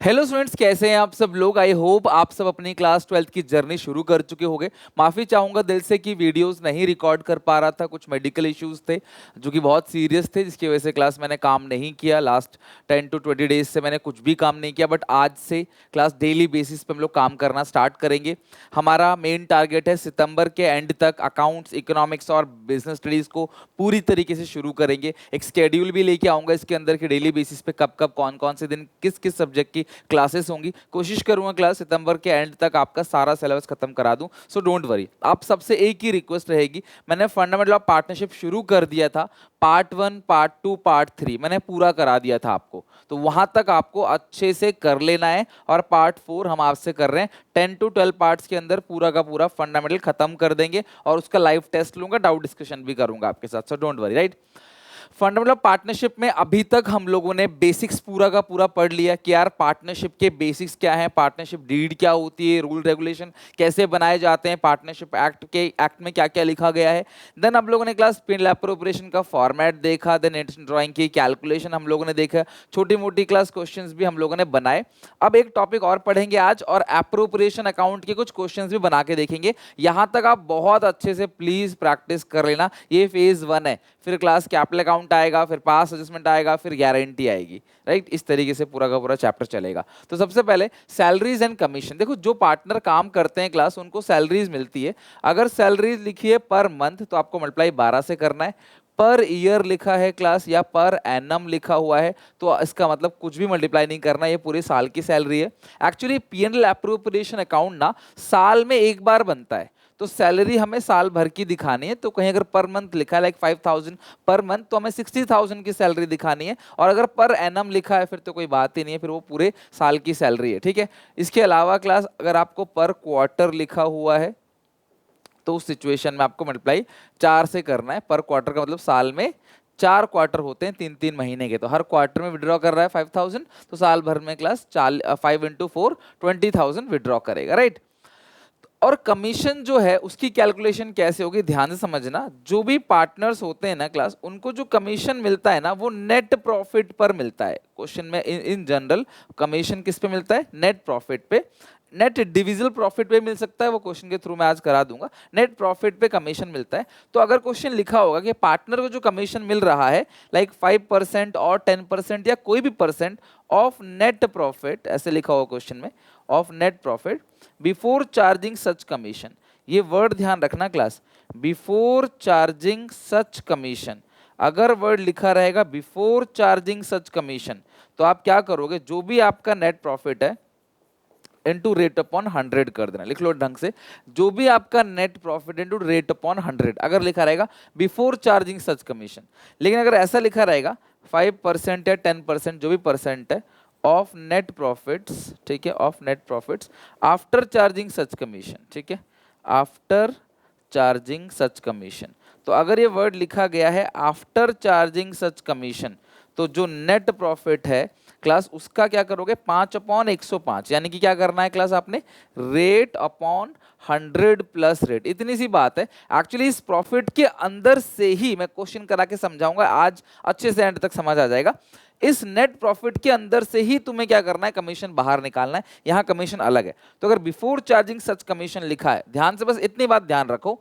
Hello students, कैसे हैं आप सब लोग। आई होप आप सब अपनी क्लास 12th की जर्नी शुरू कर चुके होंगे। माफ़ी चाहूँगा दिल से कि वीडियोस नहीं रिकॉर्ड कर पा रहा था, कुछ मेडिकल इश्यूज थे जो कि बहुत सीरियस थे, जिसकी वजह से क्लास मैंने काम नहीं किया। लास्ट 10 to 20 डेज से मैंने कुछ भी काम नहीं किया, बट आज से क्लास डेली बेसिस पे हम लोग काम करना स्टार्ट करेंगे। हमारा मेन टारगेट है सितंबर के एंड तक अकाउंट्स, इकोनॉमिक्स और बिजनेस स्टडीज़ को पूरी तरीके से शुरू करेंगे। एक स्केड्यूल भी लेके आऊँगा इसके अंदर कि डेली बेसिस पे कब कब कौन कौन से दिन किस किस सब्जेक्ट की क्लासेस होंगी। कोशिश करूंगा क्लास सितंबर के एंड तक आपका सारा सिलेबस खत्म करा दूं, सो डोंट वरी। आप सबसे एक ही रिक्वेस्ट रहेगी, मैंने फंडामेंटल ऑफ पार्टनरशिप शुरू कर दिया था, पार्ट 1, पार्ट 2, पार्ट 3 मैंने पूरा करा दिया था आपको, तो वहां तक आपको अच्छे से कर लेना है। और पार्ट 4 हम आपसे कर रहे हैं, 10 to 12 पार्ट्स के अंदर पूरा का पूरा फंडामेंटल खत्म कर देंगे और उसका लाइव टेस्ट लूंगा, डाउट डिस्कशन भी करूंगा आपके साथ, so don't worry. Right, fundamental partnership में अभी तक हम लोगों ने बेसिक्स पूरा का पूरा पढ़ लिया कि यार पार्टनरशिप के बेसिक्स क्या हैं, पार्टनरशिप डीड क्या होती है, रूल रेगुलेशन कैसे बनाए जाते हैं, पार्टनरशिप एक्ट में क्या क्या लिखा गया है। देन हम लोगों ने क्लास पिन एप्रोप्रिएशन का फॉर्मेट देखा, देन इंटरेस्ट ड्राइंग की कैलकुलेशन हम लोगों ने देखा, छोटी मोटी क्लास क्वेश्चंस भी हम लोगों ने बनाए। अब एक टॉपिक और पढ़ेंगे आज, और एप्रोप्रिएशन अकाउंट के कुछ क्वेश्चंस भी बना के देखेंगे। यहां तक आप बहुत अच्छे से प्लीज प्रैक्टिस कर लेना। ये फेज 1 है, फिर क्लास कैपिटल अकाउंट आएगा, फिर पास एडजस्टमेंट आएगा, फिर गारंटी आएगी। राइट, इस तरीके से पूरा का पूरा चैप्टर चलेगा। तो सबसे पहले सैलरीज एंड कमीशन। देखो, जो पार्टनर काम करते हैं क्लास, उनको सैलरीज मिलती है। अगर सैलरीज लिखी है पर मंथ तो आपको मल्टीप्लाई 12 से करना है। पर ईयर लिखा है क्लास या पर एनम लिखा हुआ है तो इसका मतलब कुछ भी मल्टीप्लाई नहीं करना, ये पूरे साल की सैलरी है। एक्चुअली पीएनएल एप्रोप्रिएशन अकाउंट ना साल में एक बार बनता है, तो सैलरी हमें साल भर की दिखानी है। तो कहीं अगर पर मंथ लिखा है लाइक 5,000 पर मंथ, तो हमें 60,000 की सैलरी दिखानी है। और अगर पर एनम लिखा है फिर तो कोई बात ही नहीं है, फिर वो पूरे साल की सैलरी है। ठीक है, इसके अलावा क्लास अगर आपको पर क्वार्टर लिखा हुआ है तो उस सिचुएशन में आपको मल्टीप्लाई 4 से करना है। पर क्वार्टर का मतलब साल में 4 क्वार्टर होते हैं, 3 3 महीने के, तो हर क्वार्टर में विड्रॉ कर रहा है 5,000, तो साल भर में क्लास 5 इंटू 4 20,000 विड्रॉ करेगा। राइट, और कमीशन जो है उसकी कैलकुलेशन कैसे होगी, ध्यान से समझना। जो भी पार्टनर्स होते हैं ना क्लास, उनको जो कमीशन मिलता है ना वो नेट प्रॉफिट पर मिलता है। क्वेश्चन में इन जनरल कमीशन किस पे मिलता है, नेट प्रॉफिट पे। नेट डिविजिबल प्रॉफिट पे मिल सकता है, वो क्वेश्चन के थ्रू मैं आज करा दूंगा। नेट प्रॉफिट पे कमीशन मिलता है। तो अगर क्वेश्चन लिखा होगा कि पार्टनर को जो कमीशन मिल रहा है लाइक 5% और 10% या कोई भी परसेंट ऑफ नेट प्रॉफिट, ऐसे लिखा होगा क्वेश्चन में, of net profit before charging such commission. ये वर्ड ध्यान रखना class, before charging such commission. अगर वर्ड लिखा रहेगा बिफोर चार्जिंग सच कमीशन, तो आप क्या करोगे, जो भी आपका नेट प्रॉफिट है इनटू रेट अपॉन 100 कर देना। लिख लो ढंग से, जो भी आपका net profit into rate upon 100, अगर लिखा रहेगा बिफोर चार्जिंग सच कमीशन। लेकिन अगर ऐसा लिखा रहेगा 5% या 10% जो भी परसेंट है ऑफ नेट प्रॉफिट्स, ठीक है, of net profits after charging such commission, ठीक है, आफ्टर चार्जिंग सच कमीशन। तो अगर ये वर्ड लिखा गया है आफ्टर चार्जिंग सच कमीशन, तो जो नेट प्रॉफिट है क्लास उसका क्या करोगे, 5/105, यानी कि क्या करना है क्लास, आपने रेट अपॉन 100 प्लस रेट। इतनी सी बात है। एक्चुअली इस प्रॉफिट के अंदर से ही मैं क्वेश्चन करा के समझाऊंगा, आज अच्छे से एंड तक समझ आ जाएगा। इस नेट प्रॉफिट के अंदर से ही तुम्हें क्या करना है, कमीशन बाहर निकालना है। यहां कमीशन अलग है। तो अगर बिफोर चार्जिंग सच कमीशन लिखा है, ध्यान से बस इतनी बात ध्यान रखो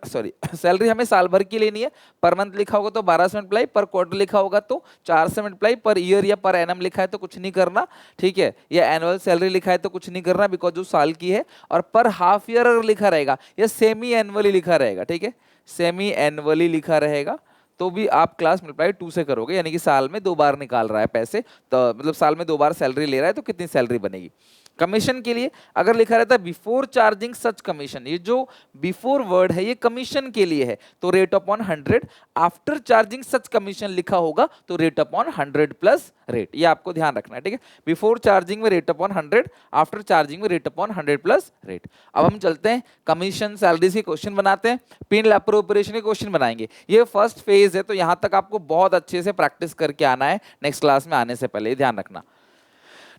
सॉरी, सैलरी हमें साल भर की लेनी है। पर मंथ लिखा होगा तो 12 से मल्टीप्लाई, पर क्वार्टर लिखा होगा तो 4 से मल्टीप्लाई, पर ईयर या पर एनम लिखा है तो कुछ नहीं करना, ठीक है, या एनुअल सैलरी लिखा है तो कुछ नहीं करना बिकॉज जो साल की है। और पर हाफ ईयर अगर लिखा रहेगा या सेमी एनुअली लिखा रहेगा, ठीक है, सेमी एनुअली लिखा रहेगा, तो भी आप क्लास मल्टीप्लाई 2 से करोगे, यानी कि साल में 2 बार निकाल रहा है पैसे, तो मतलब साल में 2 बार सैलरी ले रहा है तो कितनी सैलरी बनेगी। कमीशन के लिए अगर लिखा रहता है बिफोर चार्जिंग सच कमीशन, ये जो बिफोर वर्ड है ये कमीशन के लिए है, तो rate upon 100। After charging such commission लिखा होगा तो रेट अपॉन 100 प्लस रेट, ये आपको ध्यान रखना है। ठीक है, बिफोर चार्जिंग में रेट अपॉन 100, आफ्टर चार्जिंग में रेट अपॉन 100 प्लस रेट। अब हम चलते हैं कमीशन सैलरीज के क्वेश्चन बनाते हैं, पिन एप्रोप्रिएशन के क्वेश्चन बनाएंगे। ये फर्स्ट फेज है, तो यहां तक आपको बहुत अच्छे से प्रैक्टिस करके आना है नेक्स्ट क्लास में आने से पहले, ध्यान रखना।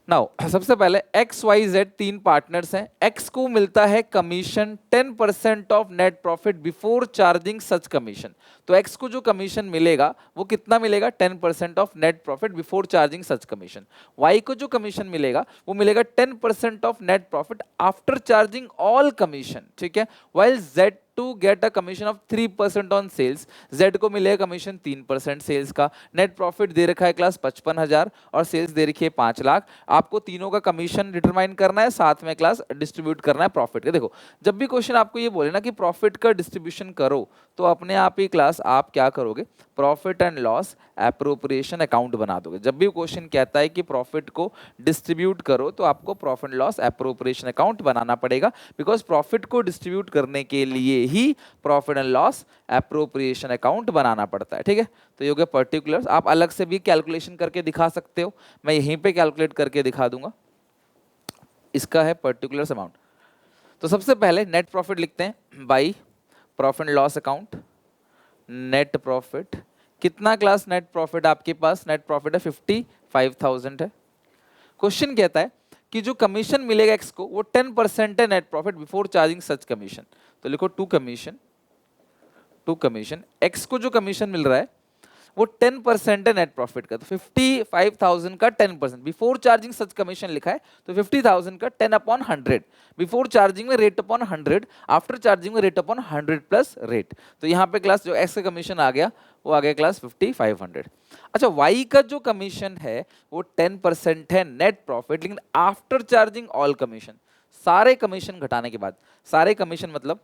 नाउ सबसे पहले एक्स वाई जेड तीन पार्टनर्स हैं। एक्स को मिलता है commission 10% of net profit before charging such commission. तो एक्स को जो कमीशन मिलेगा वो कितना मिलेगा? 10% of net profit before charging such commission. Y को जो कमीशन मिलेगा वो मिलेगा 10% of net profit after charging all commission, ठीक है। While Z to get a commission of 3% on sales, Z को मिलेगा कमीशन 3% सेल्स का। नेट प्रॉफिट दे रखा है क्लास 55,000 और सेल्स दे रखी है 5 लाख। आपको तीनों का कमीशन डिटरमाइन करना है, साथ में क्लास डिस्ट्रीब्यूट करना है प्रॉफिट का। देखो जब भी क्वेश्चन आपको ये बोले ना कि प्रॉफिट का डिस्ट्रीब्यूशन करो, तो अपने आप ही क्लास आप क्या करोगे? Profit and loss appropriation account बना दोगे। जब भी क्वेश्चन कहता है कि प्रॉफिट को डिस्ट्रीब्यूट करो, तो आपको profit and loss appropriation account बनाना पड़ेगा, बिकॉज प्रॉफिट को डिस्ट्रीब्यूट करने के लिए ही profit and loss appropriation account बनाना पड़ता है, ठीक है। तो ये हो गया पर्टिकुलर्स। आप अलग से भी कैलकुलेशन करके दिखा सकते हो, मैं यहीं पे कैलकुलेट करके दिखा दूंगा। इसका है पर्टिकुलर्स अमाउंट। तो सबसे पहले नेट प्रॉफिट लिखते हैं by profit and loss account. Net profit कितना क्लास? नेट प्रॉफिट आपके पास नेट प्रॉफिट है 55,000 है। क्वेश्चन कहता है कि जो कमीशन मिलेगा एक्स को वो 10% है net profit before charging such commission. तो लिखो टू कमीशन एक्स को जो कमीशन मिल रहा है वो 10% है नेट प्रॉफिट का। तो 55,000 का 10% बिफोर चार्जिंग सच कमीशन लिखा है, तो 50,000 का 10/100। बिफोर चार्जिंग में रेट अपॉन 100, आफ्टर चार्जिंग में रेट अपॉन 100 प्लस रेट। तो यहाँ पे क्लास जो एक्स का कमीशन आ गया वो आ गया क्लास 5500। अच्छा, वाई का जो कमीशन है वो 10% है नेट प्रॉफिट, लेकिन आफ्टर चार्जिंग ऑल कमीशन, सारे कमीशन घटाने के बाद। सारे कमीशन मतलब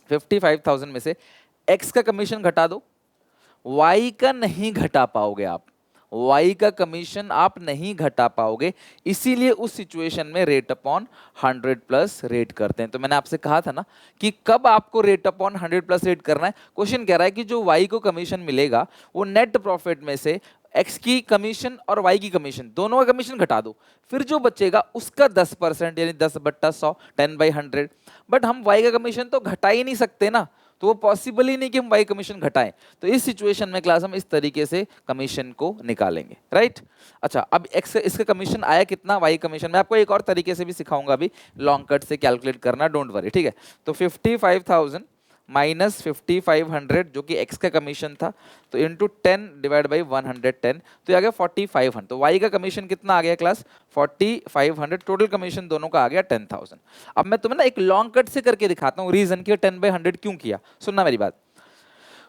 55,000 में से एक्स का कमीशन घटा दो, वाई का नहीं घटा पाओगे आप। वाई का कमीशन आप नहीं घटा पाओगे, इसीलिए उस सिचुएशन में रेट अपॉन 100 प्लस रेट करते हैं। तो मैंने आपसे कहा था ना कि कब आपको रेट अपॉन 100 प्लस रेट करना है। क्वेश्चन कह रहा है कि जो वाई को कमीशन मिलेगा वो नेट प्रॉफिट में से एक्स की कमीशन और वाई की कमीशन दोनों का कमीशन घटा दो, फिर जो बचेगा उसका 10% यानी 10/100, 10/100। बट हम वाई का कमीशन तो घटा ही नहीं सकते ना, तो वो पॉसिबल ही नहीं कि हम वाई कमीशन घटाएं। तो इस सिचुएशन में क्लास हम इस तरीके से कमीशन को निकालेंगे, राइट। अच्छा, अब एक्स इसका कमीशन आया कितना? वाई कमीशन मैं आपको एक और तरीके से भी सिखाऊंगा अभी, लॉन्ग कट से कैलकुलेट करना, डोंट वरी, ठीक है। तो 55,000 माइनस 5500 जो कि एक्स का कमीशन था, तो इंटू 10 डिवाइड बाई 110, तो ये आ गया 4500। तो वाई का कमीशन कितना आ गया क्लास? 4500। टोटल कमीशन दोनों का आ गया 10,000। अब मैं तुम्हें ना एक लॉन्ग कट से करके दिखाता हूँ रीजन कि 10/100 क्यों किया। सुनना मेरी बात।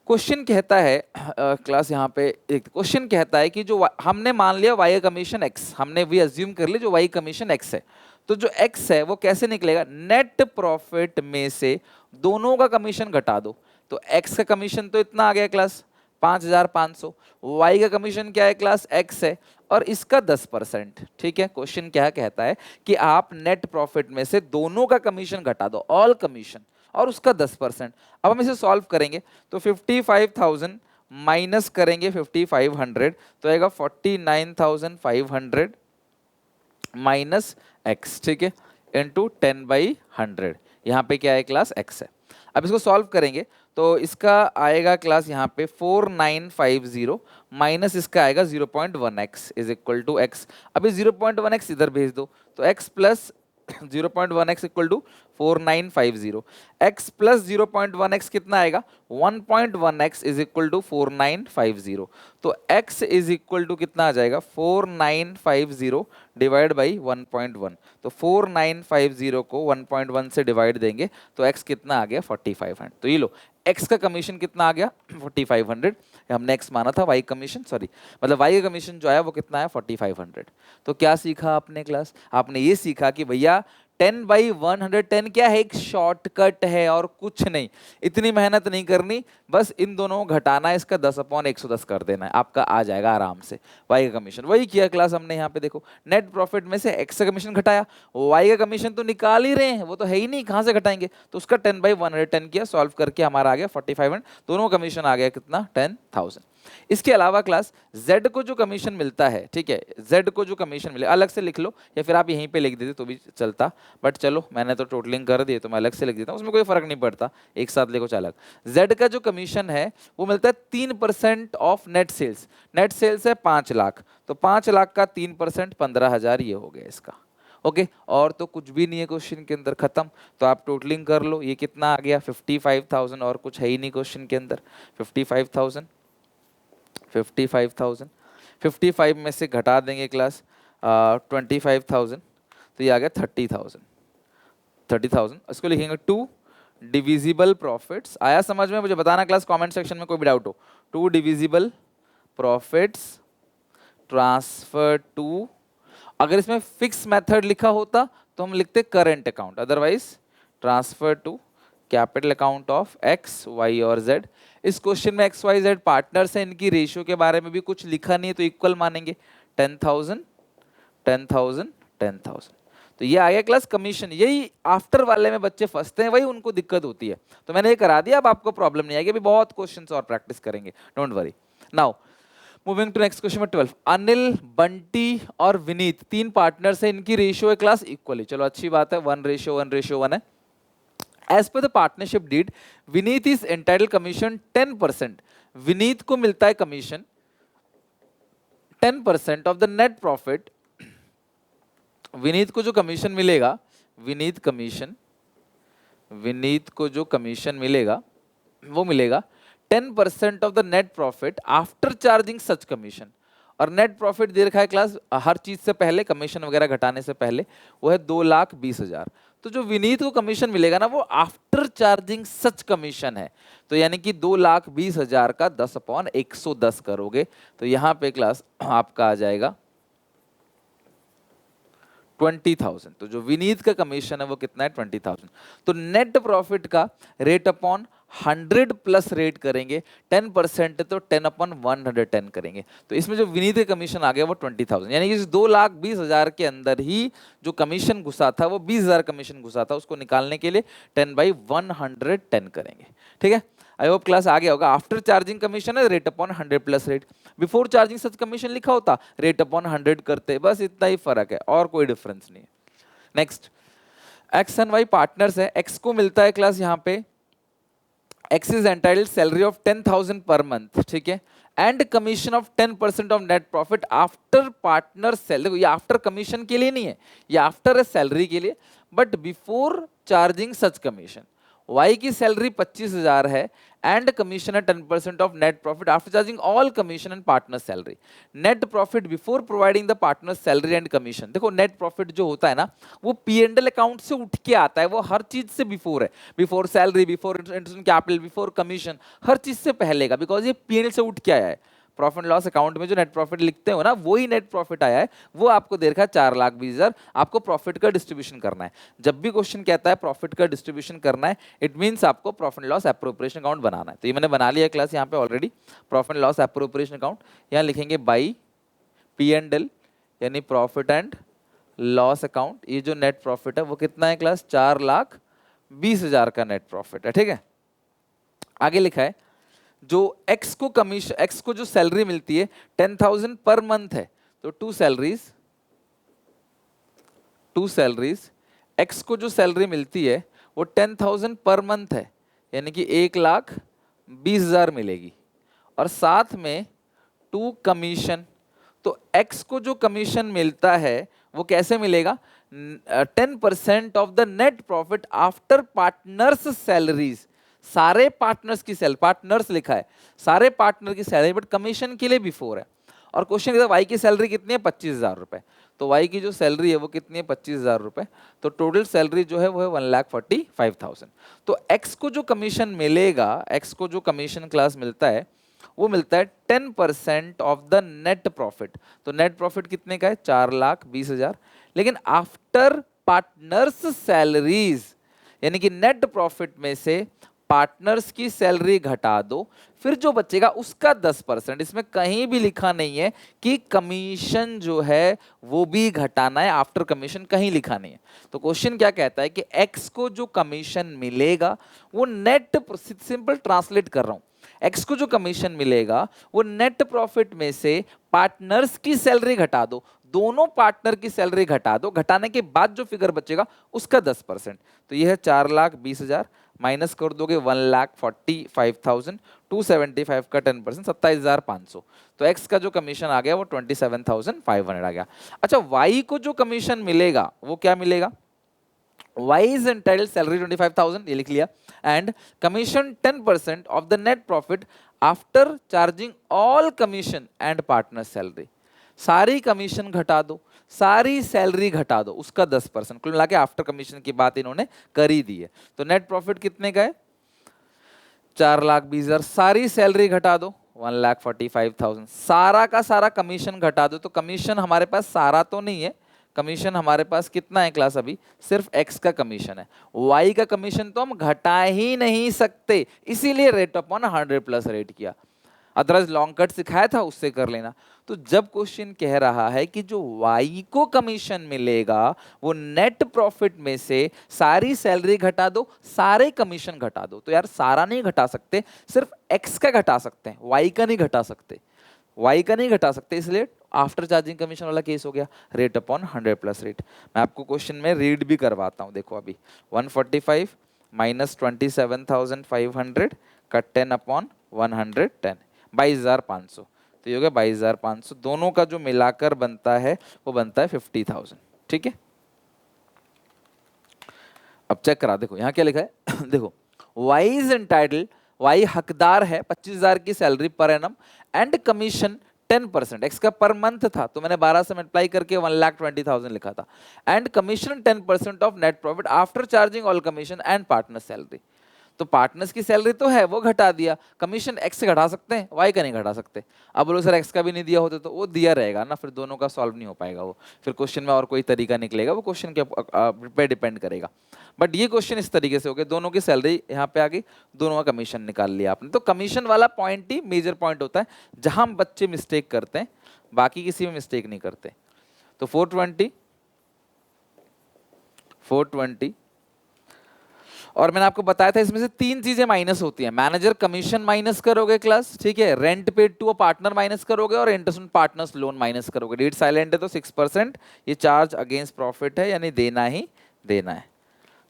क्वेश्चन कहता है क्लास यहाँ पे एक क्वेश्चन कहता है कि जो हमने मान लिया वाई कमीशन एक्स, हमने भी अज्यूम कर लिया जो वाई कमीशन एक्स है। तो जो एक्स है वो कैसे निकलेगा? नेट प्रॉफिट में से दोनों का कमीशन घटा दो। तो एक्स का कमीशन तो इतना आ गया क्लास 5,500, वाई का कमीशन क्या है क्लास? एक्स है और इसका 10%, ठीक है। क्वेश्चन क्या कहता है कि आप नेट प्रॉफिट में से दोनों का कमीशन घटा दो, ऑल कमीशन, और उसका 10%। अब हम इसे सॉल्व करेंगे तो 55,000 माइनस करेंगे 5500, तो आएगा 49,500 माइनस एक्स, ठीक है, इंटू 10/100। यहाँ पे क्या है क्लास? एक्स है। अब इसको सॉल्व करेंगे तो इसका आएगा क्लास यहाँ पे 4950 माइनस इसका आएगा 0.1x is equal to x. अभी 0.1x इधर भेज दो, तो x plus 0.1x equal to 4950, x plus 0.1x कितना आएगा? 1.1x is equal to 4950। तो x इज इक्वल टू कितना आ जाएगा? 4950 डिवाइड बाई 1.1। तो 4950 को 1.1 से डिवाइड देंगे तो x कितना आ गया? 4500। तो ये लो, x का कमीशन कितना आ गया? 4500। हमने x माना था, y कमीशन सॉरी मतलब y का कमीशन जो आया वो कितना है? 4500। तो क्या सीखा आपने क्लास? आपने ये सीखा कि भैया 10/110 क्या है? एक शॉर्टकट है और कुछ नहीं, इतनी मेहनत नहीं करनी, बस इन दोनों को घटाना है, इसका 10/110 कर देना है, आपका आ जाएगा आराम से वाई का कमीशन। वही किया क्लास हमने। यहाँ पे देखो, नेट प्रॉफिट में से एक्स का कमीशन घटाया, वाई का कमीशन तो निकाल ही रहे हैं, वो तो है ही नहीं, कहाँ से घटाएंगे? तो उसका 10/110 किया, सॉल्व करके हमारा आ गया 4500, दोनों कमीशन आ गया कितना? 10,000। इसके अलावा क्लास Z को जो कमीशन मिलता है, ठीक है, Z को जो कमीशन मिले अलग से लिख लो या फिर आप यहीं पे लिख देते तो भी चलता, बट चलो मैंने तो टोटलिंग कर दी तो मैं अलग से लिख देता हूँ, उसमें कोई फर्क नहीं पड़ता, एक साथ लिखो चाहे अलग। Z का जो कमीशन है वो मिलता है 3% of net sales. Net sales है 5 लाख, तो 5 लाख का 3% 15,000 ये हो गया इसका। ओके और तो कुछ भी नहीं है क्वेश्चन के अंदर, खत्म। तो आप टोटलिंग कर लो, ये कितना आ गया 55,000, और कुछ है ही नहीं क्वेश्चन के अंदर। 55,000 55,000 55 में से घटा देंगे क्लास 25,000, तो ये आ गया 30,000। 30,000 इसको लिखेंगे 2 डिविजिबल प्रॉफिट्स। आया समझ में? मुझे बताना क्लास कमेंट सेक्शन में कोई भी डाउट हो। 2 डिविजिबल प्रॉफिट्स ट्रांसफर टू, अगर इसमें फिक्स मेथड लिखा होता तो हम लिखते current account, otherwise transfer to capital account of X Y और जेड। इस क्वेश्चन में एक्स वाई जेड पार्टनर्स हैं, इनकी रेशियो के बारे में भी कुछ लिखा नहीं है तो इक्वल मानेंगे। 10,000 10,000 10,000, तो ये आ गया क्लास कमीशन। यही आफ्टर वाले में बच्चे फंसते हैं, वही उनको दिक्कत होती है। तो मैंने ये करा दिया, अब आपको प्रॉब्लम नहीं आएगी, अभी बहुत क्वेश्चंस और प्रैक्टिस करेंगे, don't worry. Now moving to next question 12। Anil, Bunty और विनीत 3 पार्टनर्स हैं, इनकी रेशियो है क्लास इक्वली। चलो अच्छी बात है, 1:1:1 है। As per the partnership deed Vineet is entitled commission 10%। Vineet को मिलता है commission 10% of the net profit. Vineet को जो कमीशन मिलेगा, विनीत को जो कमीशन मिलेगा वो मिलेगा 10% of the net profit after charging such commission. और नेट प्रॉफिट दे रखा है क्लास हर चीज से पहले, कमीशन वगैरह घटाने से पहले, वो है 2,20,000। तो जो विनीत को कमीशन मिलेगा ना वो आफ्टर चार्जिंग सच कमीशन है, तो यानी कि 2,20,000 का 10/110 करोगे तो यहां पे क्लास आपका आ जाएगा 20,000। तो जो विनीत का कमीशन है वो कितना है 20,000। तो नेट प्रॉफिट का रेट अपॉन 100 प्लस रेट करेंगे, 10% तो 10/110 करेंगे। तो इसमें जो विनीत का कमीशन आ गया वो 20,000, यानी इस 2,20,000 के अंदर ही जो कमीशन घुसा था वो 20,000 कमीशन घुसा था, उसको निकालने के लिए 10/110 करेंगे। ठीक है, आई होप क्लास आ गया होगा। आफ्टर चार्जिंग कमीशन है rate upon 100 plus rate, before charging such commission लिखा होता रेट अपॉन 100 करते, बस इतना ही फर्क है और कोई डिफरेंस नहीं है। Next, X and Y partners है। एक्स को मिलता है क्लास यहाँ पे, X is entitled salary of 10,000 per month, ठीक है, and commission of 10% of net profit after partner salary. ये आफ्टर कमीशन के लिए नहीं है, ये आफ्टर है सैलरी के लिए, but before charging such commission. Y की सैलरी 25,000 है एंड कमीशन है 10% of net profit after charging all commission and partner salary. Net profit before providing the partner salary and commission. देखो नेट प्रॉफिट जो होता है ना वो P&L अकाउंट से उठ के आता है, वो हर चीज से बिफोर है, before salary, before interest capital, before commission, हर चीज से पहले का, बिकॉज ये P&L से उठ के आया है। प्रॉफिट एंड लॉस अकाउंट में जो नेट प्रॉफिट लिखते हो ना वही नेट प्रॉफिट आया है, वो आपको दे रखा है 4,20,000। आपको प्रॉफिट का डिस्ट्रीब्यूशन करना है। जब भी क्वेश्चन कहता है प्रॉफिट का डिस्ट्रीब्यूशन करना है, इट मींस आपको profit and loss appropriation account बनाना है। तो ये मैंने बना लिया क्लास यहाँ पे already, profit and loss appropriation account. यहाँ लिखेंगे बाई P&L यानी प्रॉफिट एंड लॉस अकाउंट। ये जो नेट प्रॉफिट है वो कितना है क्लास 4,20,000 का नेट प्रॉफिट है। ठीक है, आगे लिखा है जो एक्स को कमीशन, एक्स को जो सैलरी मिलती है 10,000 पर मंथ है, तो 2 सैलरीज एक्स को जो सैलरी मिलती है वो 10,000 पर मंथ है, यानी कि 1,20,000 मिलेगी, और साथ में 2 कमीशन। तो एक्स को जो कमीशन मिलता है वो कैसे मिलेगा, 10% of the net profit after partners salaries. सारे पार्टनर्स की सैलरी, पार्टनर्स लिखा है, सारे पार्टनर की सैलरी, बट कमीशन के लिए बिफोर है। और क्वेश्चन कहता है वाई की सैलरी कितनी है 25,000 रुपए, तो वाई की जो सैलरी है वो कितनी है 25,000 रुपए, तो टोटल सैलरी जो है वो है 1,45,000। तो एक्स को जो कमीशन मिलेगा, एक्स को जो कमीशन क्लास मिलता है वो मिलता है 10% ऑफ द नेट प्रॉफिट। तो नेट प्रॉफिट कितने का है 4,20,000, लेकिन आफ्टर पार्टनर्स सैलरीज, यानी कि नेट प्रॉफिट में से पार्टनर्स की सैलरी घटा दो, फिर जो बचेगा उसका 10%। इसमें कहीं भी लिखा नहीं है कि कमीशन जो है वो भी घटाना है, आफ्टर कमीशन कहीं लिखा नहीं है। तो क्वेश्चन क्या कहता है कि एक्स को जो कमीशन मिलेगा वो नेट, सिंपल ट्रांसलेट कर रहा हूं, एक्स को जो कमीशन मिलेगा वो नेट प्रॉफिट में से पार्टनर्स की सैलरी घटा दो, दोनों पार्टनर की सैलरी घटा दो, घटाने के बाद जो फिगर बचेगा उसका 10%। तो ये है 4,20,000, माइनस कर दोगे 1,45,000, 275 का 10% 27,500। तो एक्स का जो कमीशन आ गया वो 27,500 आ गया। अच्छा, वाई को जो कमीशन मिलेगा वो क्या मिलेगा? Y is entitled salary 25,000, ये लिख लिया, and commission 10% of the net profit after charging all commission and partner salary। सारी कमीशन घटा दो, सारी सैलरी घटा दो, उसका 10%, कुल मिला के आफ्टर कमीशन की बात इन्होंने कर ही दी है। तो नेट प्रॉफिट कितने का है? 4,20,000। सारी सैलरी घटा दो 1,45,000, सारा का सारा कमीशन घटा दो। तो कमीशन हमारे पास सारा तो नहीं है, कमीशन हमारे पास कितना है क्लास? अभी सिर्फ एक्स का कमीशन है, वाई का कमीशन तो हम घटा ही नहीं सकते, इसीलिए रेट अपॉन 100 प्लस रेट किया। अदरवाइज लॉन्ग कट सिखाया था उससे कर लेना। तो जब क्वेश्चन कह रहा है कि जो वाई को कमीशन मिलेगा वो नेट प्रॉफिट में से सारी सैलरी घटा दो, सारे कमीशन घटा दो, तो यार सारा नहीं घटा सकते, सिर्फ एक्स का घटा सकते हैं, वाई का नहीं घटा सकते, वाई का नहीं घटा सकते, इसलिए आफ्टर चार्जिंग कमीशन वाला केस हो गया, रेट अपॉन 100 प्लस रेट। मैं आपको क्वेश्चन में रीड भी करवाता हूं, देखो अभी 145 माइनस 27,500 का 10 अपॉन 110, 22,500। तो ये हो गया 22,500, दोनों का जो मिलाकर बनता है वो बनता है 50,000। ठीक है, अब चेक करा, देखो यहाँ क्या लिखा है देखो, वाई इज एंटाइटल्ड, वाई हकदार है 25,000 की salary per annum and commission 10%, x का पर मंथ था तो मैंने 12 से मल्टीप्लाई करके 1,20,000 लिखा था, and commission 10% of net profit after charging all commission and partner salary. तो पार्टनर्स की सैलरी तो है वो घटा दिया, कमीशन एक्स से घटा सकते हैं, वाई का नहीं घटा सकते। अब बोलो सर एक्स का भी नहीं दिया होता, तो वो दिया रहेगा ना, फिर दोनों का सॉल्व नहीं हो पाएगा वो, फिर क्वेश्चन में और कोई तरीका निकलेगा, वो क्वेश्चन के पे डिपेंड करेगा। बट ये क्वेश्चन इस तरीके से हो गया, दोनों की सैलरी यहाँ पे आ गई, दोनों का कमीशन निकाल लिया आपने। तो कमीशन वाला पॉइंट ही मेजर पॉइंट होता है जहां बच्चे मिस्टेक करते हैं, बाकी किसी में मिस्टेक नहीं करते। तो 420 420, और मैंने आपको बताया था इसमें से तीन चीजें माइनस होती हैं, मैनेजर कमीशन माइनस करोगे क्लास, ठीक है, rent paid to a partner minus करोगे, और interest on partners loan minus करोगे। डेट साइलेंट है तो 6%, ये चार्ज अगेंस्ट प्रॉफिट है, यानी देना ही देना है।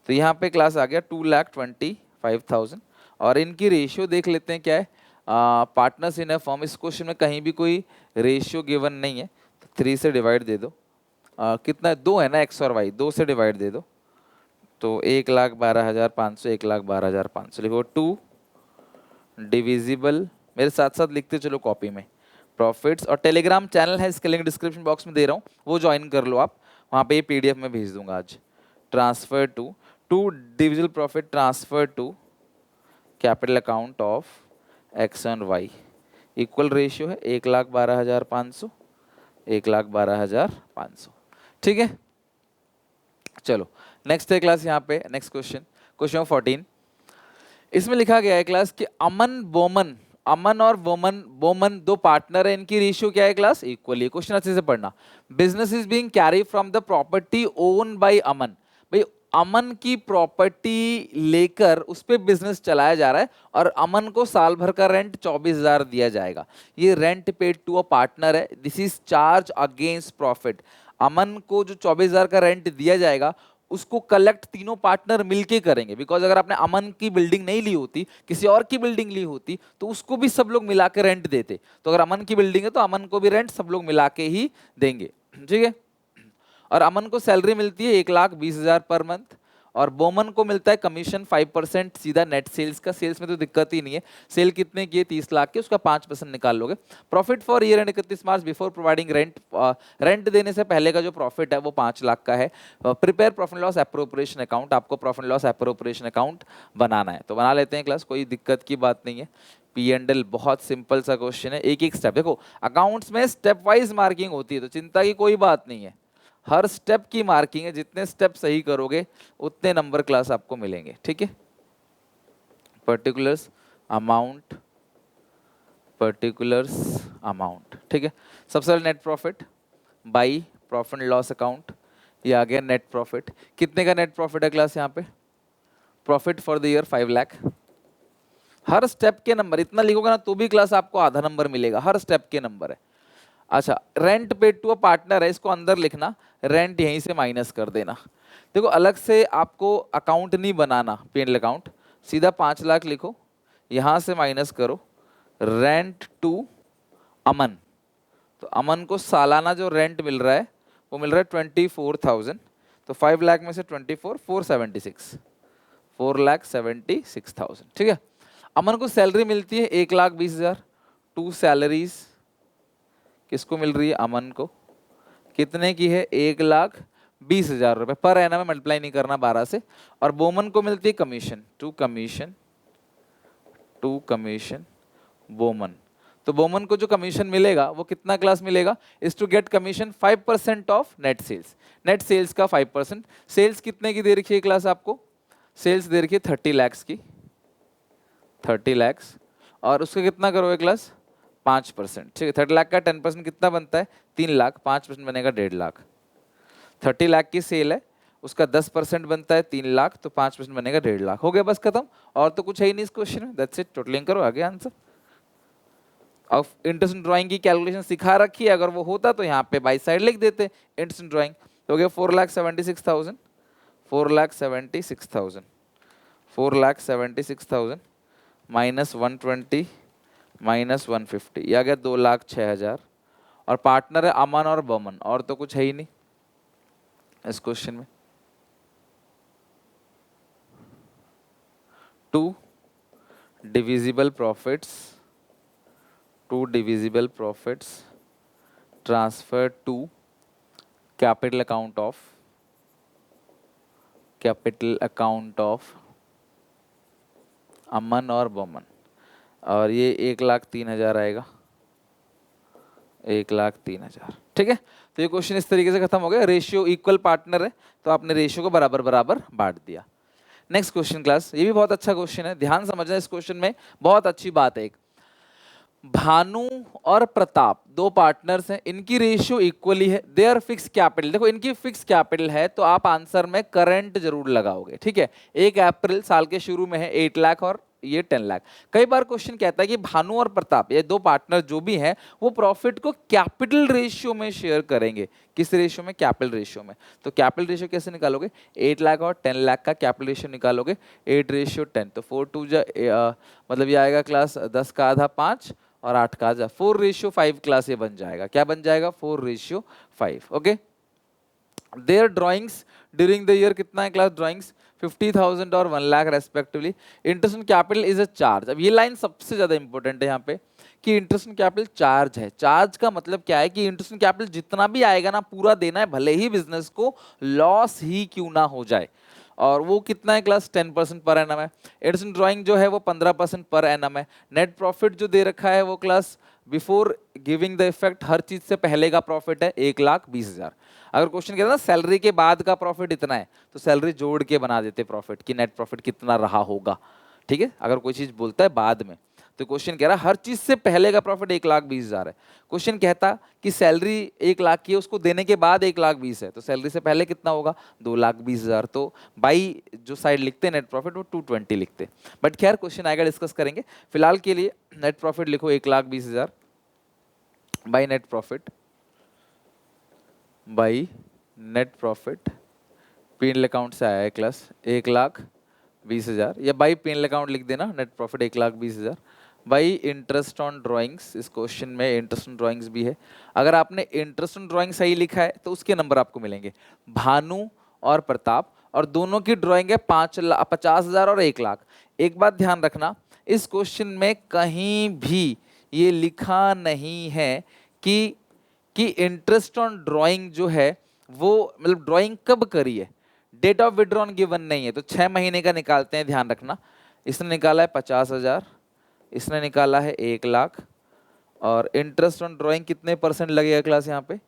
तो यहाँ पे क्लास आ गया 2,25,000, और इनकी रेशियो देख लेते हैं क्या है। पार्टनर्स इन ए फॉर्म, इस क्वेश्चन में कहीं भी कोई रेशियो गिवन नहीं है, तो 3 से डिवाइड दे दो। कितना है? 2 है ना, एक्स और वाई, 2 से डिवाइड दे दो, तो 1,12,500, 1,12,500 लिखो। 2 डिविजिबल, मेरे साथ साथ लिखते चलो कॉपी में, प्रॉफिट्स, और टेलीग्राम चैनल है, इसका लिंक डिस्क्रिप्शन बॉक्स में दे रहा हूँ, वो ज्वाइन कर लो आप, वहाँ पे ये PDF में भेज दूंगा आज। Transfer to 2 divisible profit transfer to capital account of X and Y, equal ratio है 1,12,500, 1,12,500। ठीक है, चलो नेक्स्ट है क्लास, यहाँ पे नेक्स्ट क्वेश्चन, क्वेश्चन 14। इसमें लिखा गया है क्लास कि अमन बोमन, अमन और बोमन, बोमन दो पार्टनर है, इनकी रेशियो क्या है क्लास? इक्वली। क्वेश्चन अच्छे से पढ़ना। Business is being carry from the property own by Aman, भाई अमन की प्रॉपर्टी लेकर उस पर बिजनेस चलाया जा रहा है, और अमन को साल भर का रेंट 24,000 दिया जाएगा। ये rent paid to a partner है, this is charge against profit. Aman को जो 24,000 का रेंट दिया जाएगा उसको कलेक्ट तीनों पार्टनर मिलके करेंगे, बिकॉज अगर आपने अमन की बिल्डिंग नहीं ली होती, किसी और की बिल्डिंग ली होती, तो उसको भी सब लोग मिला के रेंट देते। तो अगर अमन की बिल्डिंग है तो अमन को भी रेंट सब लोग मिला के ही देंगे। ठीक है, और अमन को सैलरी मिलती है 1,20,000 पर मंथ, और बोमन को मिलता है कमीशन 5% सीधा नेट सेल्स का। सेल्स में तो दिक्कत ही नहीं है, सेल कितने की है? 30 लाख की, उसका 5% निकाल लोगे। Profit for year and 31 March before providing rent, rent देने से पहले का जो प्रॉफिट है वो 5 लाख का है। Prepare profit loss appropriation account, आपको प्रॉफिट लॉस एप्रोप्रिएशन अकाउंट बनाना है, तो बना लेते हैं क्लास, कोई दिक्कत की बात नहीं है। P&L बहुत सिंपल सा क्वेश्चन है, एक एक स्टेप, देखो अकाउंट्स में स्टेप वाइज मार्किंग होती है, तो चिंता की कोई बात नहीं है, हर स्टेप की मार्किंग है, जितने स्टेप सही करोगे उतने नंबर क्लास आपको मिलेंगे। ठीक है, पर्टिकुलर्स अमाउंट, पर्टिकुलर्स अमाउंट, ठीक है। सबसे पहले net profit by profit and loss account, ये आ गया नेट प्रॉफिट। कितने का नेट प्रॉफिट है क्लास? यहाँ पे profit for the year 5 lakh, her step के नंबर, इतना लिखोगे ना तो भी क्लास आपको आधा नंबर मिलेगा, हर स्टेप के नंबर है। अच्छा, rent paid to a partner है, इसको अंदर लिखना, रेंट यहीं से माइनस कर देना। देखो अलग से आपको अकाउंट नहीं बनाना, पी&ल अकाउंट, सीधा 5 लाख लिखो, यहाँ से माइनस करो रेंट टू अमन। तो अमन को सालाना जो रेंट मिल रहा है वो मिल रहा है 24,000। तो 5 लाख में से 24, 476, 4,76,000। ठीक है। अमन को सैलरी मिलती है 1,20,000। टू सैलरीज किसको मिल रही है? अमन को। कितने की है? 1,20,000 रुपए पर एनम में, मल्टीप्लाई नहीं करना 12 से। और बोमन को मिलती है कमीशन, टू कमीशन बोमन। तो बोमन को जो कमीशन मिलेगा वो कितना क्लास मिलेगा? Is to get commission 5% of net sales. Net sales का 5%। सेल्स कितने की दे रखी है क्लास आपको? सेल्स दे रखी है 30 lakhs की, 30 lakhs। और उसका कितना करोगे क्लास? 5%। ठीक है, 30 लाख का 10% कितना बनता है? 3 लाख। 5% बनेगा 1.5 लाख। 30 लाख की सेल है, उसका 10% बनता है 3 लाख, तो 5% बनेगा 1.5 लाख। हो गया, बस खत्म। और तो कुछ है ही नहीं इस क्वेश्चन में। दैट्स इट, टोटलिंग करो, आगे आंसर। अब इंटरेस्ट ड्राइंग की कैलकुलेशन सिखा रखी है, अगर वो होता तो यहाँ पे बाई साइड लिख देते इंटरेस्ट ड्राइंग। तो हो गया 4,76,000, 4,76,000, 4,76,000 माइनस 120 माइनस 150, ये आ गया 2,06,000। और पार्टनर है अमन और बमन, और तो कुछ है ही नहीं इस क्वेश्चन में। To divisible profits transfer to capital account of Aman और बमन। और ये 1,03,000 आएगा, 1,03,000। ठीक है। तो ये क्वेश्चन इस तरीके से खत्म हो गया। रेशियो इक्वल पार्टनर है तो आपने रेशियो को बराबर बराबर बांट दिया। नेक्स्ट क्वेश्चन क्लास, ये भी बहुत अच्छा क्वेश्चन है, ध्यान समझना। इस क्वेश्चन में बहुत अच्छी बात है, एक भानु और प्रताप दो पार्टनर्स हैं, इनकी रेशियो इक्वली है, देयर फिक्स कैपिटल, देखो इनकी फिक्स कैपिटल है तो आप आंसर में करंट जरूर लगाओगे। ठीक है। 1 अप्रैल साल के शुरू में है 8 लाख और ये 10 लाख। कई बार क्वेश्चन कहता है कि भानु और प्रताप ये दो पार्टनर जो भी हैं वो प्रॉफिट को कैपिटल रेशियो में शेयर करेंगे। किस रेशियो में? कैपिटल रेशियो में। तो कैपिटल रेशियो कैसे निकालोगे? 8 लाख और 10 लाख का कैपिटल रेशियो निकालोगे, 8:10। तो 4 2 मतलब ये आएगा क्लास 10 का आधा 5 और 8 का आधा 4:5 क्लास ये बन जाएगा। क्या बन जाएगा? 4:5। Okay. Their drawings during the year कितना है क्लास? ड्राइंग्स 50,000 और 1 lakh respectively. Interest on capital is a charge. अब ये लाइन सबसे ज्यादा इंपॉर्टेंट है यहाँ पे कि इंटरेस्ट ऑन कैपिटल चार्ज है। चार्ज का मतलब क्या है कि इंटरेस्ट ऑन कैपिटल जितना भी आएगा ना पूरा देना है, भले ही बिजनेस को लॉस ही क्यों ना हो जाए। और वो कितना है क्लास? 10% पर एनम है। इंटरेस्ट ड्राइंग जो है वो 15% पर एनम है। नेट प्रॉफिट जो दे रखा है वो class before giving the effect, हर चीज से पहले का प्रॉफिट है 1,20,000। अगर क्वेश्चन कहता है सैलरी के बाद का प्रॉफिट इतना है तो सैलरी जोड़ के बना देते प्रॉफिट की, नेट प्रॉफिट कितना रहा होगा। ठीक है। अगर कोई चीज बोलता है बाद में तो क्वेश्चन कह रहा है हर चीज से पहले का प्रॉफिट 1,20,000 है। क्वेश्चन कहता कि सैलरी 1 लाख की है, उसको देने के बाद 1,20,000 है, तो सैलरी से पहले कितना होगा? 2,20,000। तो बाई जो साइड लिखते हैं नेट प्रॉफिट वो 220 लिखते। बट खैर क्वेश्चन आएगा, डिस्कस करेंगे। फिलहाल के लिए नेट प्रॉफिट लिखो 1,20,000 by net profit, by net profit P and L account से आया है क्लास 1,20,000, या बाई पी&ल अकाउंट लिख देना, net profit 1,20,000 by interest on drawings. इस क्वेश्चन में इंटरेस्ट ऑन ड्राइंग्स भी है। अगर आपने इंटरेस्ट ऑन ड्राइंग सही लिखा है तो उसके नंबर आपको मिलेंगे। भानु और प्रताप, और दोनों की ड्राइंग है 50,000 और 1 लाख। एक बात ध्यान रखना, इस क्वेश्चन में कहीं भी ये लिखा नहीं है कि इंटरेस्ट ऑन ड्राइंग जो है वो मतलब ड्राइंग कब करी है, डेट ऑफ विड्रॉन गिवन नहीं है। तो 6 महीने का निकालते हैं, ध्यान रखना। इसने निकाला है 50,000, इसने निकाला है 1 लाख। और इंटरेस्ट ऑन ड्राइंग कितने परसेंट लगेगा क्लास यहाँ पे?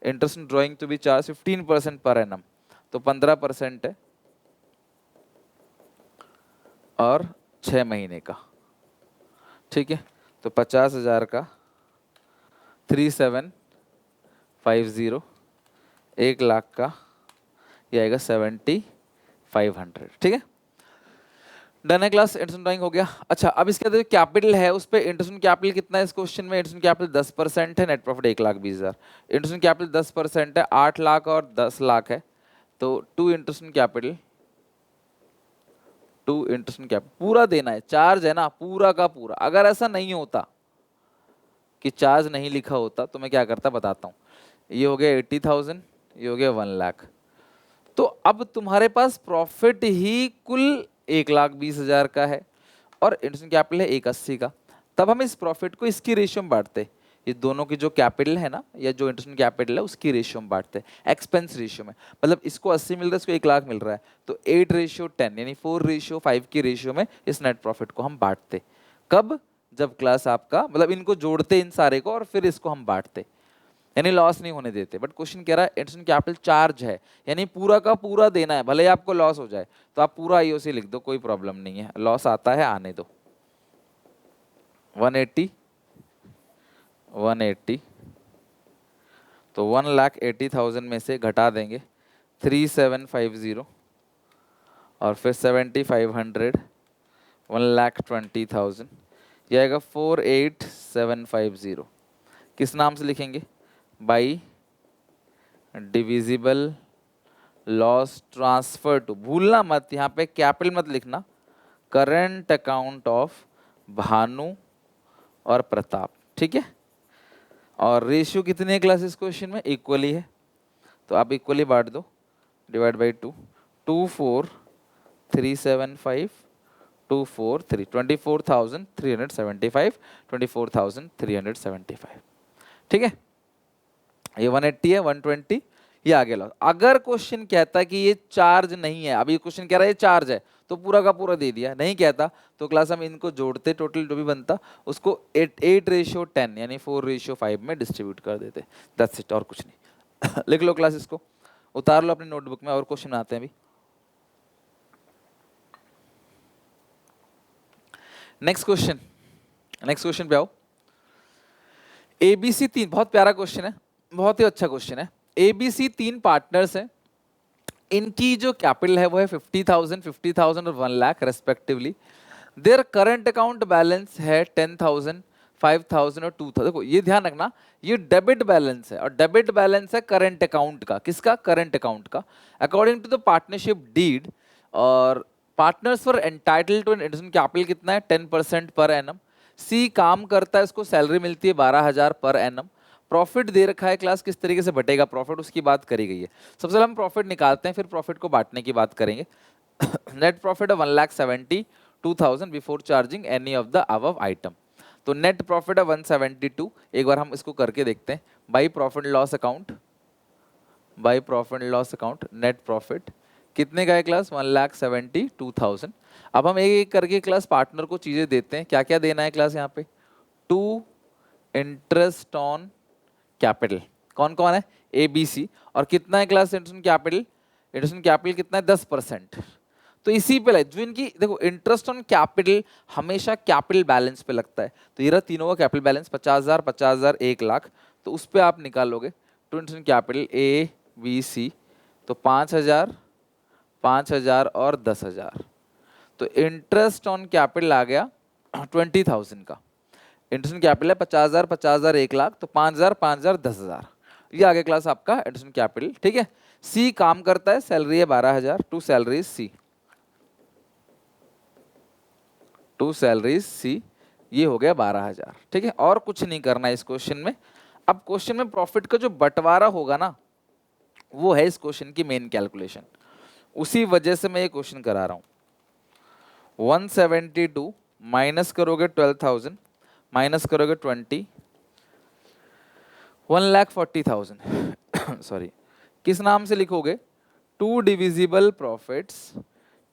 इंटरेस्ट ऑन ड्राइंग तो भी चार्ज 15% पर एनम, तो 15% है और 6 महीने का। ठीक है। तो 50,000 का 3,750, 1 लाख का ये आएगा 7,500। ठीक है। डन है क्लास, इंटरेस्ट ड्राइंग हो गया। अच्छा, अब इसके अंदर कैपिटल है, उस पे इंटरेस्ट कैपिटल कितना है इस क्वेश्चन में? इंटरेस्ट कैपिटल 10% है, नेट प्रॉफिट 1,20,000। इंटरेस्ट कैपिटल 10% है, 8 लाख और 10 लाख है, तो to interest capital, to interest capital पूरा देना है, चार्ज है ना पूरा का पूरा। अगर ऐसा नहीं होता कि चार्ज नहीं लिखा होता तो मैं क्या करता बताता हूँ। ये हो गया 80,000, ये हो गया 1,00,000। तो अब तुम्हारे पास प्रॉफिट ही कुल 1,20,000 का है और इंटरेस्ट कैपिटल है 1,80 का। तब हम इस प्रॉफिट को इसकी रेशियो में बांटते हैं, ये दोनों की जो कैपिटल है ना या जो इंटरेस्ट कैपिटल है उसकी रेशियो में बांटते हैं, एक्सपेंस रेशियो में। मतलब इसको 80 मिल रहा है, इसको 1,00,000 मिल रहा है, तो 8:10 यानी 4:5 की रेशियो में इस नेट प्रॉफिट को हम बांटते। कब? जब क्लास आपका मतलब इनको जोड़ते इन सारे को और फिर इसको हम बांटते, यानी लॉस नहीं होने देते। बट क्वेश्चन कह रहा है इंटरेस्ट कैपिटल चार्ज है, यानी पूरा का पूरा देना है, भले ही आपको लॉस हो जाए तो आप पूरा आईओसी लिख दो, कोई प्रॉब्लम नहीं है, लॉस आता है आने दो। 180 180 तो 1,80,000 में से घटा देंगे 3,750 और फिर 7,500, 1,20,000, यह आएगा 4,8,750। किस नाम से लिखेंगे? By divisible loss transfer to, भूलना मत यहाँ पे कैपिटल मत लिखना, करंट अकाउंट ऑफ भानु और प्रताप, ठीक है। और रेशियो कितनी है क्लास इस क्वेश्चन में? इक्वली है, तो आप इक्वली बांट दो, डिवाइड बाई 2, 24,375, 243, 24,375, 24,375, ठीक है। ये 180 है, 120 ये आगे लो। अगर क्वेश्चन कहता है कि ये चार्ज नहीं है, अभी क्वेश्चन कह रहा है ये चार्ज है, तो पूरा का पूरा दे दिया। नहीं कहता तो क्लास हम इनको जोड़ते, टोटल जो भी बनता उसको 8:10 यानी 4:5 में डिस्ट्रीब्यूट कर देते। दैट्स इट, और कुछ नहीं। लिख लो क्लास, इसको उतार लो अपनी नोटबुक में और क्वेश्चन आते हैं अभी। नेक्स्ट क्वेश्चन पे आओ। एबीसी 3, बहुत प्यारा क्वेश्चन है, बहुत ही अच्छा क्वेश्चन है। एबीसी 3 पार्टनर्स हैं, इनकी जो कैपिटल है वो है 50,000, 50,000 और 1,00,000 respectively. Their current account balance है 10,000, 5,000 और 2,000। देखो ये ध्यान रखना, ये डेबिट बैलेंस है और डेबिट बैलेंस है करंट अकाउंट का। किसका? करंट अकाउंट का। According to the partnership deed, और partners were entitled to an interest capital कितना है? 10% पर एनम। सी काम करता है, इसको सैलरी मिलती है 12,000 पर एनम। प्रॉफिट दे रखा है, क्लास किस तरीके से बटेगा प्रॉफिट उसकी बात करी गई है। सबसे पहले हम प्रॉफिट निकालते हैं, फिर प्रॉफिट को बांटने की बात करेंगे। नेट प्रॉफिट है 1,72,000 before charging any of the above item. तो नेट प्रॉफिट है 172। एक बार हम इसको करके देखते हैं। By profit loss account, by profit loss account net profit कितने का है क्लास? 1,72,000। अब हम एक एक करके क्लास पार्टनर को चीजें देते हैं। क्या क्या देना है क्लास यहाँ पे? टू इंटरेस्ट ऑन कैपिटल, कौन कौन है? A B C. और कितना है class interest capital? Interest capital कितना है? 10%। तो इसी पे जो इनकी देखो इंटरेस्ट ऑन कैपिटल हमेशा कैपिटल बैलेंस पे लगता है, तो ये रहा तीनों का कैपिटल बैलेंस 50,000, 50,000, 1,00,000। तो उस पे आप निकालोगे to interest capital A B C, तो 5,000, 5,000 और 10,000। तो इंटरेस्ट ऑन कैपिटल आ गया 20,000 का। इंटरेस्ट कैपिटल है 50,000, 50,000, 1,00,000, तो 5,000, 5,000, 10,000। ये आगे क्लास आपका इंटरेस्ट कैपिटल, ठीक है। सी काम करता है, सैलरी है 12,000, to salary C, to salary C, ये हो गया 12,000, ठीक है। और कुछ नहीं करना है इस क्वेश्चन में। अब क्वेश्चन में प्रॉफिट का जो बंटवारा होगा ना, वो है इस क्वेश्चन की मेन कैलकुलेशन। उसी वजह से मैं ये क्वेश्चन करा रहा हूं। 172 माइनस करोगे 12,000, माइनस करोगे 20, 1,40,000। सॉरी, किस नाम से लिखोगे? To divisible profits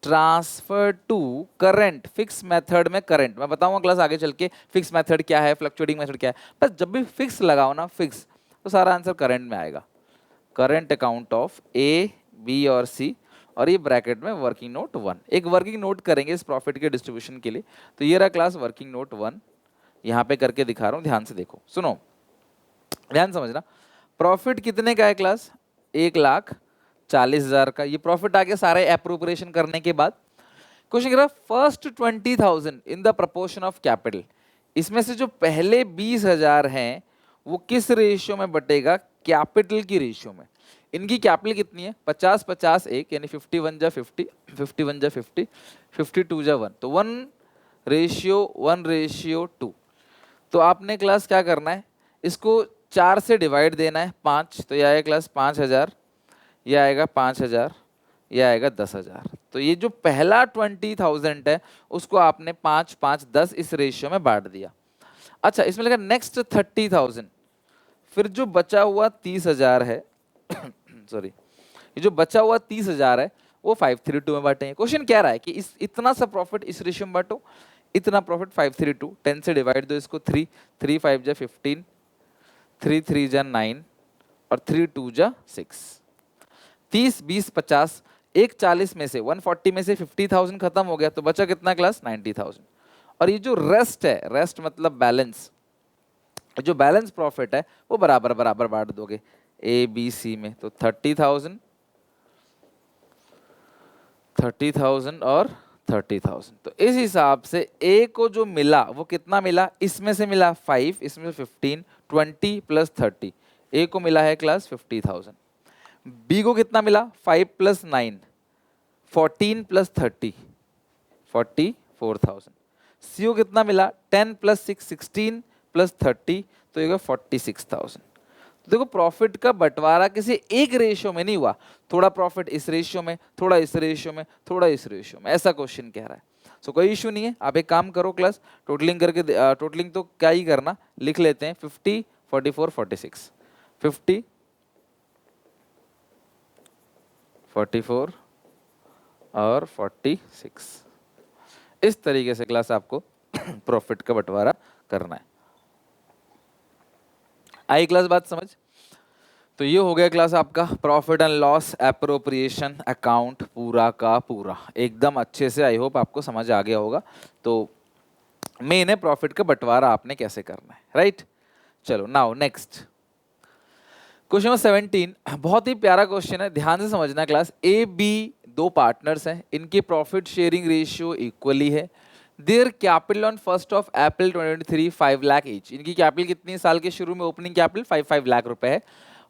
transfer to current fix method में करंट। मैं बताऊंगा क्लास आगे चल के फिक्स मेथड क्या है, फ्लक्चुएटिंग मेथड क्या है। बस जब भी फिक्स लगाओ ना, फिक्स, तो सारा आंसर करंट में आएगा। Current account of A B और सी, और ये ब्रैकेट में वर्किंग नोट 1। एक वर्किंग नोट करेंगे इस प्रॉफिट के डिस्ट्रीब्यूशन के लिए। तो ये रहा क्लास वर्किंग नोट 1, यहाँ पे करके दिखा रहा हूँ, ध्यान से देखो, सुनो, ध्यान समझना। प्रॉफिट कितने का है क्लास? 1,40,000 का। ये प्रॉफिट आ गया सारे एप्रोप्रिएशन करने के बाद। क्वेश्चन कह रहा है first 20,000 in the proportion of capital, इसमें से जो पहले 20,000 हैं वो किस रेशियो में बटेगा, कैपिटल की रेशियो में। इनकी कैपिटल कितनी है, 50 50 1 यानी 51 जा 50, 51 जा 50, 52 जा 1, तो 1:2। तो आपने क्लास क्या करना है, इसको 4 से डिवाइड देना है, 5, तो यह आएगा क्लास 5,000, यह आएगा 5,000, यह आएगा 10,000। तो ये जो पहला 20,000 है उसको आपने 5 5 10 इस रेशियो में बांट दिया। अच्छा, इसमें लगा नेक्स्ट 30,000, फिर जो बचा हुआ 30,000 है सॉरी, ये जो बचा हुआ 30,000 है वो 532 में बांटेंगे। क्वेश्चन कह रहा है कि इस इतना सा प्रॉफिट इस रेशियो में बांटो, इतना प्रॉफिट 532, 10 से डिवाइड दो इसको, 3 3 5 जा 15, 3 3 जा 9 और 3 2 जा 6। 30 20 50, एक 40 में से 140 में से 50,000 खत्म हो गया, तो बचा कितना क्लास, 90,000। और ये जो रेस्ट है, रेस्ट मतलब बैलेंस, जो बैलेंस प्रॉफिट है वो बराबर बराबर बांट दोगे ए बी सी में, तो 30,000 और 30,000। तो इस हिसाब से ए को जो मिला वो कितना मिला, इसमें से मिला 5, इसमें से 15, 20 प्लस 30, ए को मिला है क्लास 50,000। बी को कितना मिला, 5 प्लस 9, 14 प्लस 30, 44,000। सी को कितना मिला, 10 प्लस 6, 16 प्लस 30, तो ये 46,000। तो देखो प्रॉफिट का बंटवारा किसी एक रेशियो में नहीं हुआ, थोड़ा प्रॉफिट इस रेशियो में, थोड़ा इस रेशियो में, थोड़ा इस रेशियो में, ऐसा क्वेश्चन कह रहा है। सो कोई इशू नहीं है, आप एक काम करो क्लास, टोटलिंग करके टोटलिंग तो क्या ही करना, लिख लेते हैं 50 44 46, 50 44 और 46, इस तरीके से क्लास आपको प्रॉफिट का बंटवारा करना है। आई क्लास बात समझ। तो ये हो गया क्लास आपका profit and loss appropriation account पूरा का पूरा, एकदम अच्छे से आई होप आपको समझ आ गया होगा। तो मेन है प्रॉफिट का बंटवारा आपने कैसे करना है, राइट। चलो नाउ नेक्स्ट क्वेश्चन नंबर 17, बहुत ही प्यारा क्वेश्चन है, ध्यान से समझना क्लास। ए बी दो पार्टनर्स हैं, इनकी प्रॉफिट शेयरिंग रेशियो इक्वली है। Their capital on 1 April 2023 5 lakh each, इनकी कैपिटल कितनी, साल के शुरू में ओपनिंग कैपिटल 5 लाख रुपए है।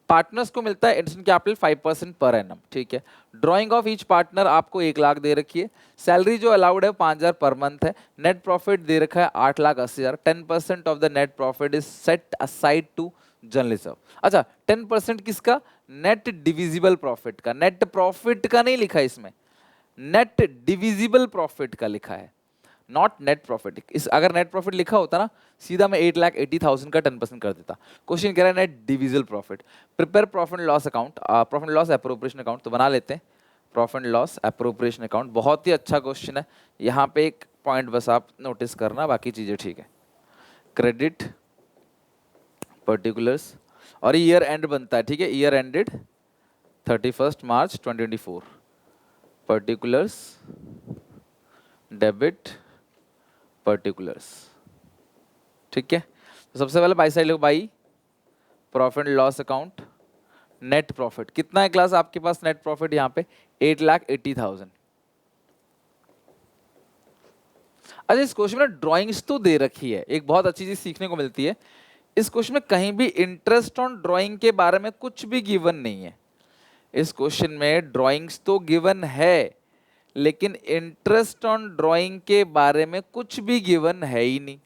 पार्टनर्स को मिलता है इंटरेस्ट कैपिटल 5% पर एनम, ठीक है। ड्राइंग ऑफ ईच पार्टनर आपको 1 लाख दे रखी है। सैलरी जो अलाउड है 5,000 पर मंथ है। नेट प्रॉफिट दे रखा है 8,80,000। 10% of the net profit is set aside to general reserve. अच्छा, 10% किसका, नेट डिविजिबल प्रॉफिट का, नेट प्रॉफिट का नहीं लिखा इसमें, नेट डिविजिबल प्रॉफिट का लिखा है, नॉट नेट प्रॉफिट। इस अगर नेट प्रॉफिट लिखा होता ना, सीधा मैं 8,80,000 का 10% कर देता। क्वेश्चन कह रहा है net divisible profit. Prepare profit and loss account, profit and loss appropriation account, तो बना लेते हैं profit and loss appropriation account. बहुत ही अच्छा क्वेश्चन है, यहाँ पे एक पॉइंट बस आप नोटिस करना, बाकी चीजें ठीक है। क्रेडिट पर्टिकुलर्स, और ईयर एंड बनता है, ठीक है, ईयर एंडेड 31 मार्च 2024। पर्टिकुलर्स डेबिट पर्टिकुलर्स, ठीक है। तो सबसे पहले बाई साइड लिखो, by profit and loss account, net profit कितना है क्लास आपके पास, नेट प्रॉफिट यहाँ पे 8,80,000। अच्छा, इस क्वेश्चन में ड्राइंग्स तो दे रखी है, एक बहुत अच्छी चीज सीखने को मिलती है इस क्वेश्चन में, कहीं भी इंटरेस्ट ऑन ड्राइंग के बारे में कुछ भी गिवन नहीं है। इस क्वेश्चन में ड्राइंग्स तो गिवन है, लेकिन इंटरेस्ट ऑन ड्राइंग के बारे में कुछ भी गिवन है ही नहीं।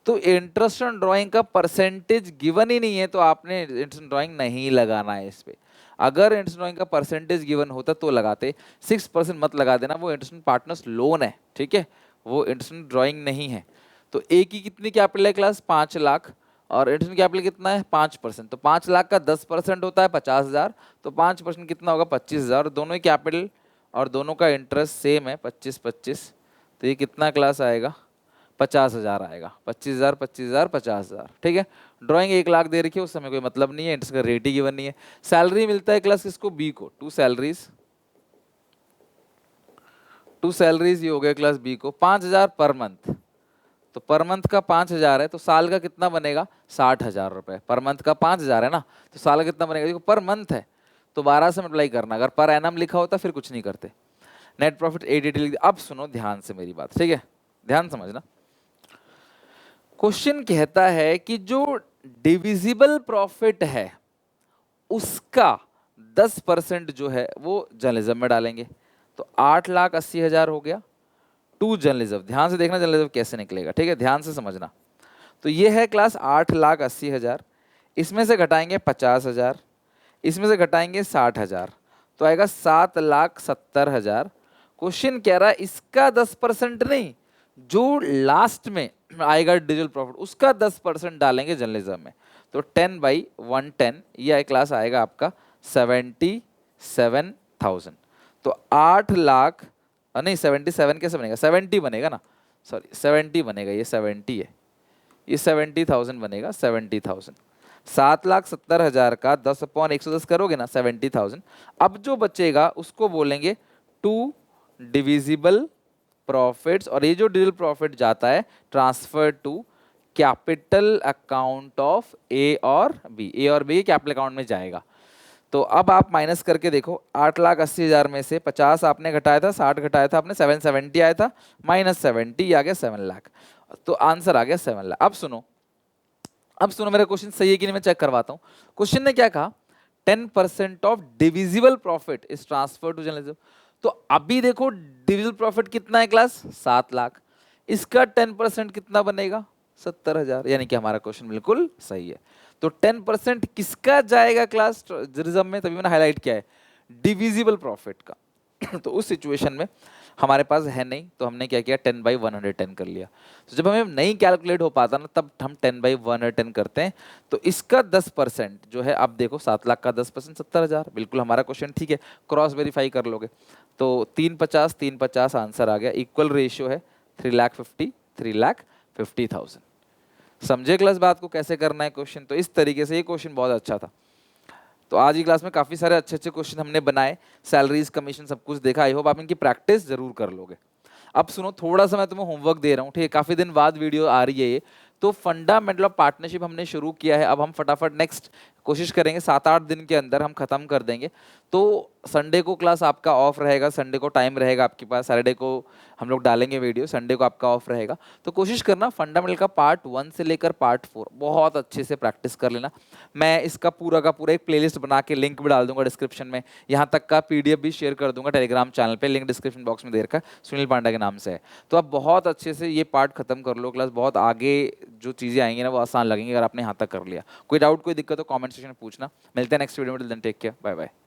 तो इंटरेस्ट ऑन ड्राइंग का परसेंटेज गिवन ही नहीं है, तो आपने इंटरेस्ट ऑन ड्राइंग नहीं लगाना है इस पे। अगर इंटरेस्ट ड्राइंग का परसेंटेज गिवन होता तो लगाते, 6% मत लगा देना, वो इंटरेस्ट पार्टनर्स लोन है, ठीक है, वो इंटरेस्ट ड्राइंग नहीं है। तो ए की कितनी कैपिटल है क्लास, 5 लाख, और इंटरेस्ट कैपिटल कितना है 5%, तो 5 लाख का 10% होता है 50,000, तो 5% कितना होगा 25,000। दोनों ही कैपिटल और दोनों का इंटरेस्ट सेम है 25-25, तो ये कितना क्लास आएगा 50,000 आएगा, 25,000 25,000 50,000, ठीक है। ड्राइंग 1 लाख दे रखी है, उस समय कोई मतलब नहीं है, इंटरेस्ट का रेट ही गिवन नहीं है। सैलरी मिलता है क्लास किसको, बी को, 2 सैलरीज, 2 सैलरीज ये हो गया क्लास बी को, 5,000 पर मंथ, तो पर मंथ का 5,000 है, तो साल का कितना बनेगा 60,000 रुपए। पर मंथ का 5,000 है ना, तो साल का कितना बनेगा, देखो पर मंथ है तो 12 से मल्टीप्लाई करना, अगर पर एनम लिखा होता फिर कुछ नहीं करते। नेट प्रॉफिट 880 लिख दिया। अब सुनो ध्यान से मेरी बात, ठीक है, ध्यान समझना। क्वेश्चन कहता है कि जो डिविजिबल प्रॉफिट है उसका 10% जो है वो जर्नलिज्म में डालेंगे। तो 8,80,000 हो गया टू जर्नलिज्म। ध्यान से देखना जर्नलिज्म कैसे निकलेगा, ठीक है, ध्यान से समझना। तो ये है क्लास 8,80,000, इसमें से घटाएंगे 50,000, इसमें से घटाएंगे 60,000, तो आएगा 7,70,000। क्वेश्चन कह रहा है इसका 10% नहीं, जो लास्ट में आएगा डिजिटल प्रॉफिट उसका 10% डालेंगे जर्नलिज्म में। तो 10/110 ये क्लास आएगा आपका 77,000। तो 8 लाख नहीं 77 कैसे बनेगा, 70 बनेगा ना, सॉरी 70 बनेगा, ये 70 है, ये 70,000 बनेगा, 70,000। 7,70,000 का 10/110 करोगे ना 70,000। अब जो बचेगा उसको बोलेंगे टू डिविजिबल प्रॉफिट्स, और ये जो डिजिटल प्रॉफिट जाता है transfer to capital account of A और बी। ए और बी कैपिटल अकाउंट में जाएगा। तो अब आप माइनस करके देखो, 8,80,000 में से 50 आपने घटाया था, 60 घटाया था आपने, 770 आया था, -70 आ गया 7 लाख। तो आंसर आ गया 7 लाख। अब सुनो मेरा क्वेश्चन सही है कि नहीं, मैं चेक करवाता हूं। क्वेश्चन ने क्या कहा, 10% of divisible profit is transfer to journalism. तो अभी देखो डिविजिबल प्रॉफिट कितना है क्लास, 7 लाख, इसका 10% कितना बनेगा, 70,000, यानी कि हमारा क्वेश्चन बिल्कुल सही है। तो 10% किसका जाएगा क्लास जर्नलिज्म में, तभी मैंने हाईलाइट किया है डिविजिबल प्रॉफिट का। तो उस सिचुएशन में हमारे पास है नहीं, तो हमने क्या किया 10/110 कर लिया। तो जब हमें नहीं कैलकुलेट हो पाता ना तब हम 10/110 करते हैं। तो इसका 10% जो है, अब देखो 7 लाख का 10% 70,000, बिल्कुल हमारा क्वेश्चन ठीक है, क्रॉस वेरीफाई कर लोगे। तो 350 आंसर आ गया, इक्वल रेशियो है 3,50,000। समझे क्लास बात को कैसे करना है क्वेश्चन। तो इस तरीके से ये क्वेश्चन बहुत अच्छा था। तो आज की क्लास में काफ़ी सारे अच्छे अच्छे क्वेश्चन हमने बनाए, सैलरीज कमीशन सब कुछ देखा। आई होप आप इनकी प्रैक्टिस जरूर कर लोगे। अब सुनो, थोड़ा सा मैं तुम्हें होमवर्क दे रहा हूँ, ठीक है, काफ़ी दिन बाद वीडियो आ रही है ये। तो फंडामेंटल ऑफ पार्टनरशिप हमने शुरू किया है, अब हम फटाफट नेक्स्ट कोशिश करेंगे 7-8 दिन के अंदर हम खत्म कर देंगे। तो संडे को क्लास आपका ऑफ रहेगा, संडे को टाइम रहेगा आपके पास, सैटरडे को हम लोग डालेंगे वीडियो, संडे को आपका ऑफ रहेगा। तो कोशिश करना फंडामेंटल का पार्ट 1 से लेकर पार्ट 4 बहुत अच्छे से प्रैक्टिस कर लेना। मैं इसका पूरा का पूरा एक प्लेलिस्ट बना के लिंक भी डाल दूंगा डिस्क्रिप्शन में, यहाँ तक का पीडीएफ भी शेयर कर दूंगा टेलीग्राम चैनल पे, लिंक डिस्क्रिप्शन बॉक्स में दे रखा है, सुनील पांडा के नाम से है। तो आप बहुत अच्छे से ये पार्ट खत्म कर लो क्लास, बहुत आगे जो चीज़ें आएंगी ना वो आसान लगेंगी अगर आपने यहाँ तक कर लिया। कोई डाउट कोई दिक्कत हो कमेंट सेक्शन में पूछना। मिलते हैं नेक्स्ट वीडियो में, till then take care, bye bye.